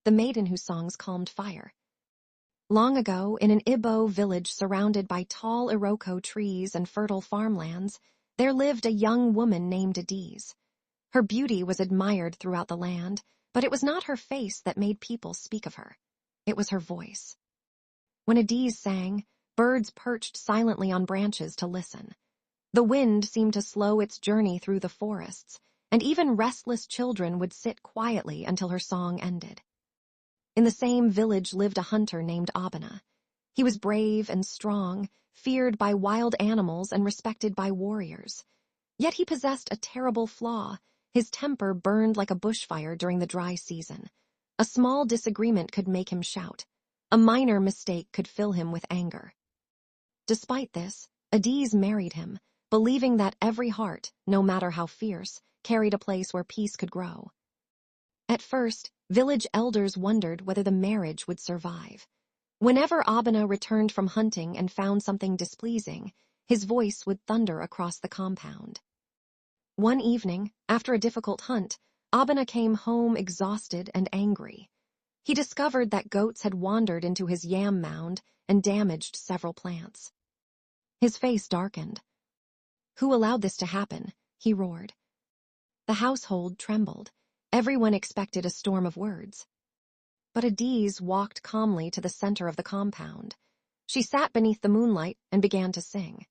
the maiden whose songs calmed fire. Long ago, in an Igbo village surrounded by tall Iroko trees and fertile farmlands, there lived a young woman named Adaeze. Her beauty was admired throughout the land, but it was not her face that made people speak of her. It was her voice. When Adaeze sang, birds perched silently on branches to listen. The wind seemed to slow its journey through the forests, and even restless children would sit quietly until her song ended. In the same village lived a hunter named Adaeze. He was brave and strong, feared by wild animals and respected by warriors. Yet he possessed a terrible flaw. His temper burned like a bushfire during the dry season. A small disagreement could make him shout. A minor mistake could fill him with anger. Despite this, Adaeze married him, believing that every heart, no matter how fierce, carried a place where peace could grow. At first, village elders wondered whether the marriage would survive. Whenever Adaeze returned from hunting and found something displeasing, his voice would thunder across the compound. One evening, after a difficult hunt, Adaeze came home exhausted and angry. He discovered that goats had wandered into his yam mound and damaged several plants. His face darkened. "Who allowed this to happen?" he roared. The household trembled. Everyone expected a storm of words. But Adaeze walked calmly to the center of the compound. She sat beneath the moonlight and began to sing.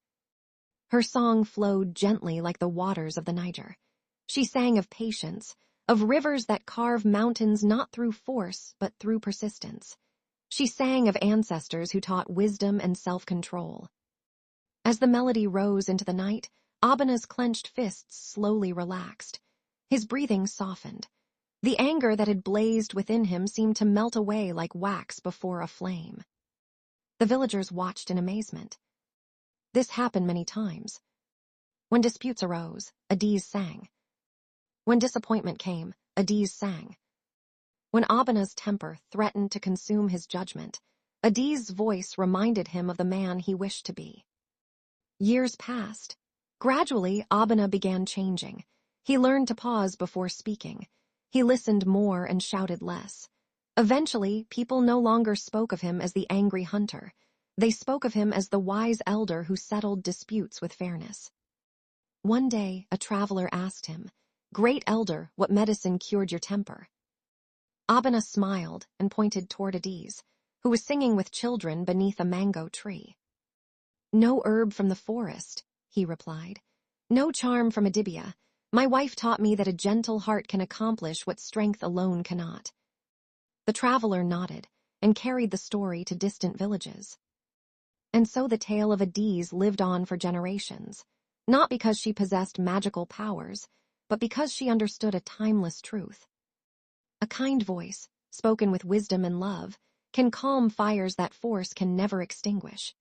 Her song flowed gently like the waters of the Niger. She sang of patience, of rivers that carve mountains not through force but through persistence. She sang of ancestors who taught wisdom and self-control. As the melody rose into the night, Adaeze's clenched fists slowly relaxed. His breathing softened. The anger that had blazed within him seemed to melt away like wax before a flame. The villagers watched in amazement. This happened many times. When disputes arose, Adaeze sang. When disappointment came, Adaeze sang. When Adaeze's temper threatened to consume his judgment, Adaeze's voice reminded him of the man he wished to be. Years passed. Gradually, Adaeze began changing. He learned to pause before speaking. He listened more and shouted less. Eventually, people no longer spoke of him as the angry hunter. They spoke of him as the wise elder who settled disputes with fairness. One day, a traveler asked him, "Great elder, what medicine cured your temper?" Adaeze smiled and pointed toward Adaeze, who was singing with children beneath a mango tree. "No herb from the forest," he replied. "No charm from Adibia. My wife taught me that a gentle heart can accomplish what strength alone cannot." The traveler nodded and carried the story to distant villages. And so the tale of Adaeze lived on for generations, not because she possessed magical powers, but because she understood a timeless truth. A kind voice, spoken with wisdom and love, can calm fires that force can never extinguish.